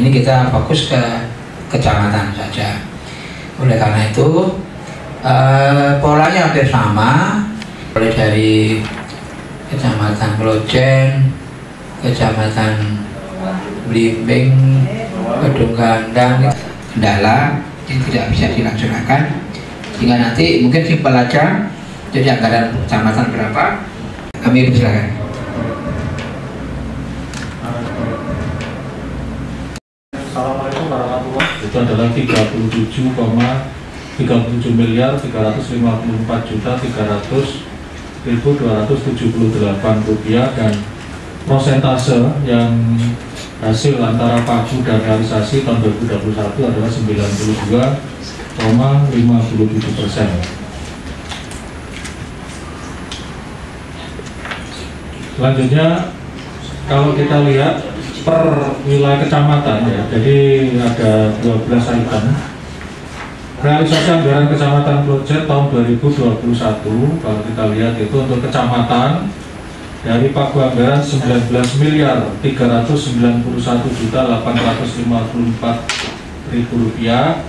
ini kita fokus ke kecamatan saja. Oleh karena itu polanya hampir sama, mulai dari Kecamatan Klojen, Kecamatan Blimbing, Kedung Gandang, kendala yang tidak bisa dilaksanakan, sehingga nanti mungkin simpel aja. Jadi anggaran kecamatan berapa, kami persilakan. Assalamualaikum warahmatullahi wabarakatuh. Itu adalah 37,354.300.278 rupiah, dan prosentase yang hasil antara pagu dan realisasi tahun 2021 adalah 92,57%. Selanjutnya, kalau kita lihat per wilayah kecamatan ya, jadi ada 12 item. Realisasi anggaran Kecamatan Klojen tahun 2021, kalau kita lihat itu untuk kecamatan dari pagu anggaran 19.391.854.000 rupiah,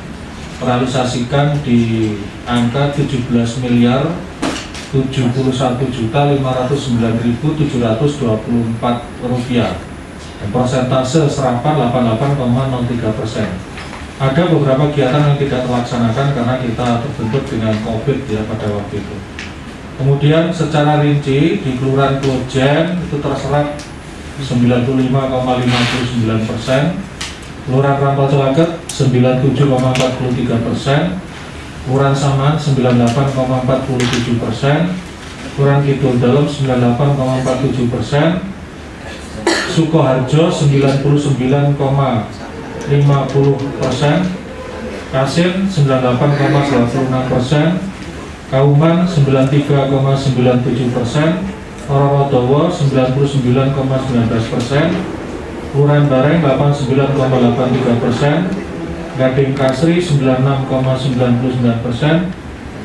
realisasikan di angka 17.071.509.724 rupiah, dan persentase serapan 88,03%. Ada beberapa kegiatan yang tidak terlaksanakan karena kita terbentuk dengan COVID ya pada waktu itu. Kemudian secara rinci di Kelurahan Klojen itu terserap 95,59%, Kelurahan Rampal Celaket 97,43%, Kelurahan Saman 98,47%, Kelurahan Kidul Dalem 98,47%, Sukoharjo 99,50%, Kasin 98,96%, Kauman 93,97%, Rorodowo 99,19%, Kelurahan Bareng 89,83%, Gading Kasri 96,99%,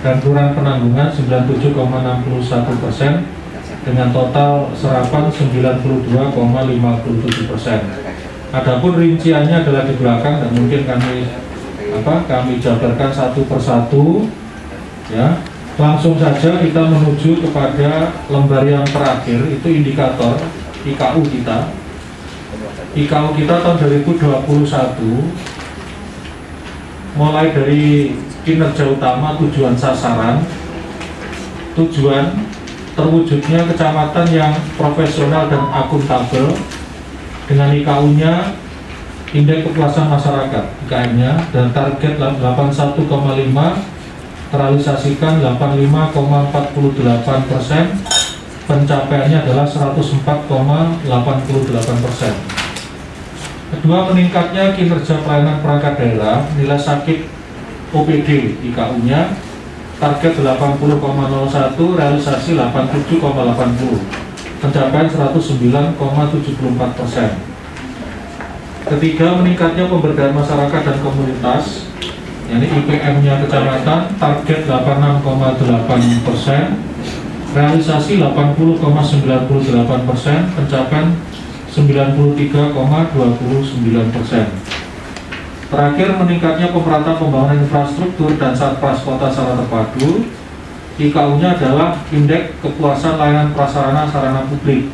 dan Kelurahan Penanggungan 97,61%, dengan total serapan 92,57%. Adapun rinciannya adalah di belakang, dan mungkin kami jabarkan satu persatu ya. Langsung saja kita menuju kepada lembar yang terakhir, itu indikator IKU kita. IKU kita tahun 2021 mulai dari kinerja utama, tujuan sasaran, tujuan terwujudnya kecamatan yang profesional dan akuntabel dengan IKU-nya, indeks kepuasan masyarakat IKM-nya, dan target 81,5, terrealisasikan 85,48%, pencapaiannya adalah 104,88%. Kedua, meningkatnya kinerja pelayanan perangkat daerah, nilai sakit OPD IKU-nya target 80,01, realisasi 87,80, pencapaian 109,74%. Ketiga, meningkatnya pemberdayaan masyarakat dan komunitas, yakni IPM-nya kecamatan target 86,8%, realisasi 80,98%, pencapaian 93,29%. Terakhir, meningkatnya pemerataan pembangunan infrastruktur dan satpas kota secara terpadu, IKU-nya adalah indeks kepuasan layanan prasarana sarana publik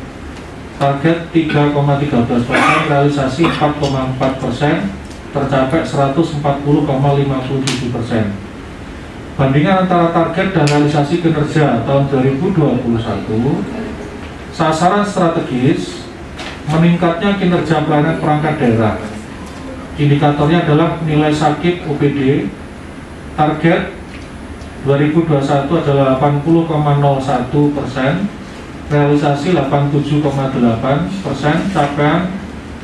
target 3,13%, realisasi 4,4%, tercapai 140,57%. Bandingan antara target dan realisasi kinerja tahun 2021, sasaran strategis, meningkatnya kinerja pelayanan perangkat daerah. Indikatornya adalah nilai sakit OPD, target 2021 adalah 80,01%, realisasi 87,8%, capaian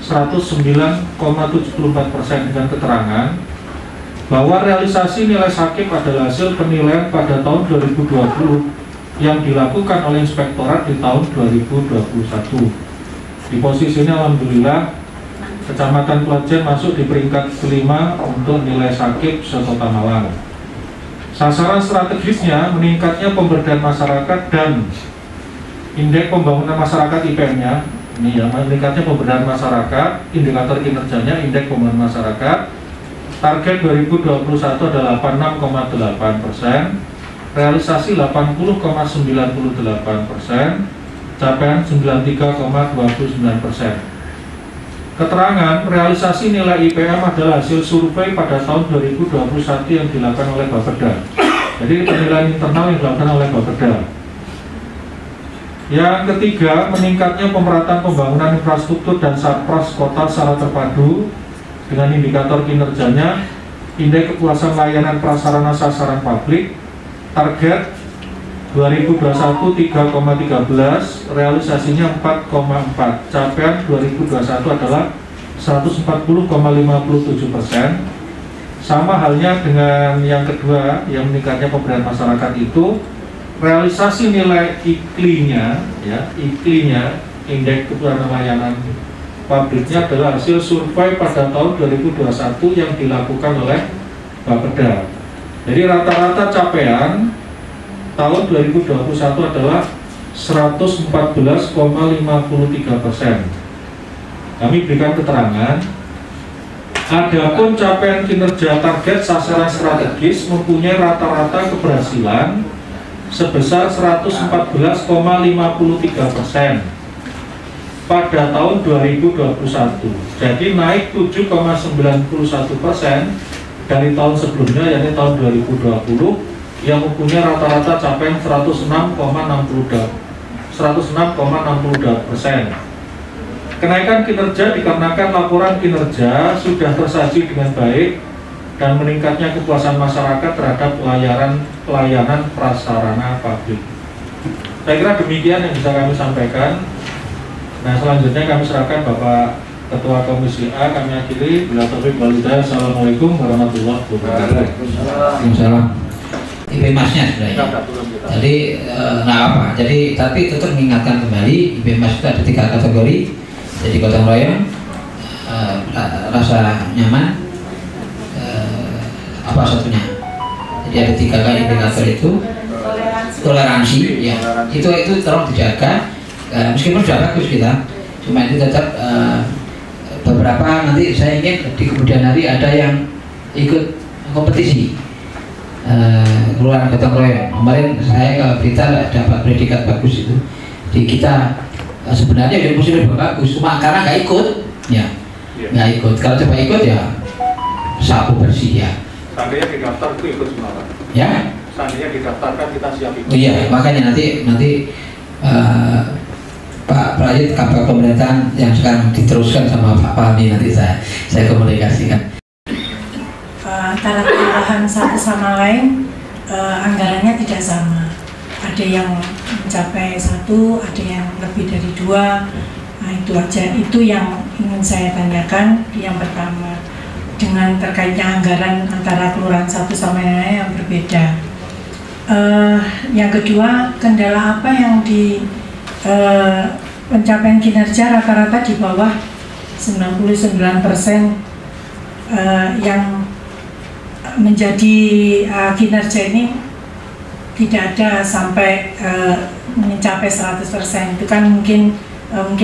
109,74%, dengan keterangan bahwa realisasi nilai sakit adalah hasil penilaian pada tahun 2020 yang dilakukan oleh Inspektorat di tahun 2021. Di posisi ini alhamdulillah Kecamatan Klojen masuk di peringkat kelima untuk nilai sakit sekota Malang. Sasaran strategisnya meningkatnya pemberdayaan masyarakat dan indeks pembangunan masyarakat IPM-nya Ini ya, meningkatnya pemberdayaan masyarakat, indikator kinerjanya indeks pemberdayaan masyarakat. Target 2021 adalah 86,8%, realisasi 80,98%, capaian 93,29%. Keterangan realisasi nilai IPM adalah hasil survei pada tahun 2021 yang dilakukan oleh Bapeda. Jadi penilaian internal yang dilakukan oleh Bapeda. Yang ketiga, meningkatnya pemerataan pembangunan infrastruktur dan satpras kota secara terpadu dengan indikator kinerjanya, indeks kepuasan layanan prasarana sasaran publik, target 2021 3,13, realisasinya 4,4, capaian 2021 adalah 140,57%. Sama halnya dengan yang kedua, yang meningkatnya pemberdayaan masyarakat itu, realisasi nilai IKLI-nya, ya, IKLI-nya, indeks kepuasan layanan publiknya adalah hasil survei pada tahun 2021 yang dilakukan oleh Bapeda. Jadi rata-rata capaian tahun 2021 adalah 114,53%. Kami berikan keterangan. Adapun capaian kinerja target sasaran strategis mempunyai rata-rata keberhasilan sebesar 114,53% pada tahun 2021. Jadi naik 7,91% dari tahun sebelumnya, yakni tahun 2020 yang mempunyai rata-rata capaian 106,62%. Kenaikan kinerja dikarenakan laporan kinerja sudah tersaji dengan baik dan meningkatnya kepuasan masyarakat terhadap pelayanan prasarana publik. Saya kira demikian yang bisa kami sampaikan. Nah, selanjutnya kami serahkan Bapak Ketua Komisi A, kami akhiri. Bila taufik wal hidayah. Assalamualaikum warahmatullahi wabarakatuh. Waalaikumsalam. IPMAS-nya sebenarnya. Jadi nggak apa. Jadi tapi tetap mengingatkan kembali IPMAS itu ada 3 kategori. Jadi gotong royong, rasa nyaman, apa satunya? Jadi ada 3 kali indikator itu. Toleransi, ya. Itu tolong dijaga. Meskipun sudah bagus kita, cuma itu tetap beberapa nanti saya ingin di kemudian hari ada yang ikut kompetisi keluaran gotong royong. Kemarin saya ke berita dapat predikat bagus itu di kita. Sebenarnya dia mesti lebih bagus, cuma karena nggak ikut, ya nggak ikut. Kalau coba ikut ya sapu bersih ya. Seandainya didaftar itu ikut semua. Ya. Seandainya didaftarkan kita siap ikut. Iya, makanya nanti Pak Prayit, kabar pemerintahan yang sekarang diteruskan sama Pak Fahmi, nanti saya komunikasikan. Antara kelurahan satu sama lain anggarannya tidak sama. Ada yang mencapai 1, ada yang lebih dari 2. Nah, itu aja, itu yang ingin saya tanyakan. Yang pertama, dengan terkaitnya anggaran antara kelurahan satu sama yang lain yang berbeda. Yang kedua, kendala apa yang di pencapaian kinerja rata-rata di bawah 99% yang menjadi kinerja ini tidak ada sampai mencapai 100%. Itu kan mungkin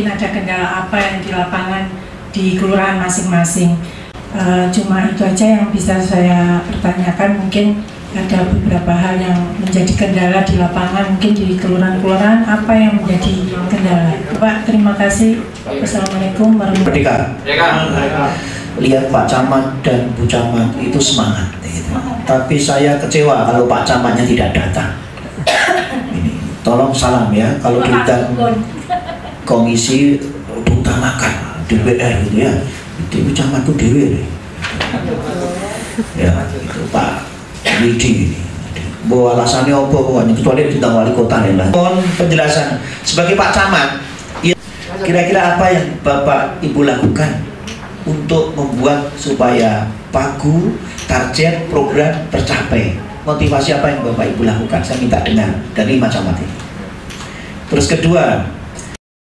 ada kendala apa yang di lapangan di kelurahan masing-masing. Cuma itu aja yang bisa saya pertanyakan. Mungkin ada beberapa hal yang menjadi kendala di lapangan, mungkin di kelurahan-kelurahan apa yang menjadi kendala. Pak, terima kasih. Wassalamualaikum warahmatullahi wabarakatuh. Lihat Pak Camat dan Bu Camat itu semangat gitu. Tapi saya kecewa kalau Pak Camatnya tidak datang. Ini, tolong salam ya kalau kita komisi utamakan DPR gitu ya. Itu Bu Camat itu dewe. Ya, itu Pak Widi ini. Bahwa alasannya apa pokoknya kecuali ditang wali kota nih lah. Mohon penjelasan sebagai Pak Camat. Kira-kira apa yang Bapak Ibu lakukan untuk membuat supaya pagu, target, program tercapai? Motivasi apa yang Bapak Ibu lakukan? Saya minta dengar dari Mas Camat ini. Terus kedua,